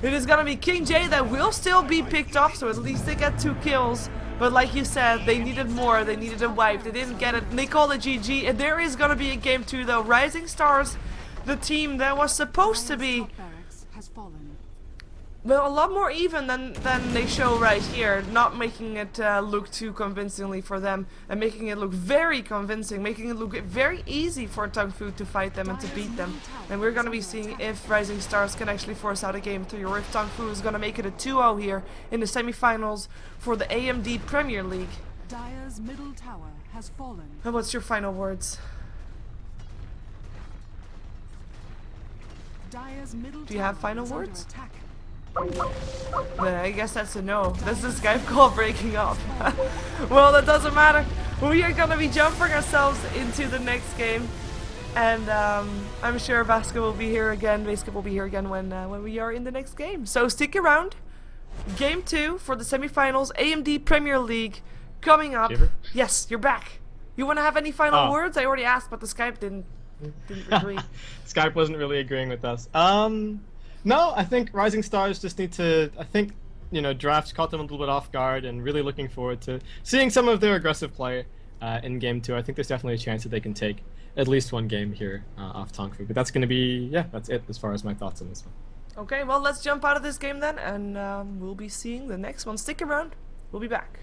S1: It is gonna be King J that will still be picked off, so at least they get 2 kills. But like you said, they needed more, they needed a wipe, they didn't get it, they call it GG, and there is gonna be a game 2 though. Rising Stars, the team that was supposed to be, well, a lot more even than they show right here, not making it look too convincingly for them, and making it look very convincing, making it look very easy for TongFu to fight them and to beat them. And we're gonna be seeing if Rising Stars can actually force out a game 3, or if TongFu is gonna make it a 2-0 here in the semifinals for the AMD Premier League.
S3: Dire's middle tower has fallen.
S1: And what's your final words?
S3: Dire's middle
S1: Do you have final words?
S3: Attack.
S1: I guess that's a no. That's the Skype call breaking up. Well, that doesn't matter. We are gonna be jumping ourselves into the next game, and I'm sure Basskip will be here again. Basskip will be here again when we are in the next game. So stick around. Game 2 for the semifinals, AMD Premier League, coming up.
S2: Sheever?
S1: Yes, you're back. You want to have any final words? I already asked, but the Skype didn't agree.
S2: Skype wasn't really agreeing with us. No, I think Rising Stars just need to, drafts caught them a little bit off guard, and really looking forward to seeing some of their aggressive play in Game 2. I think there's definitely a chance that they can take at least one game here off TongFu. But that's going to be, that's it as far as my thoughts on this one.
S1: Okay, well, let's jump out of this game then, and we'll be seeing the next one. Stick around. We'll be back.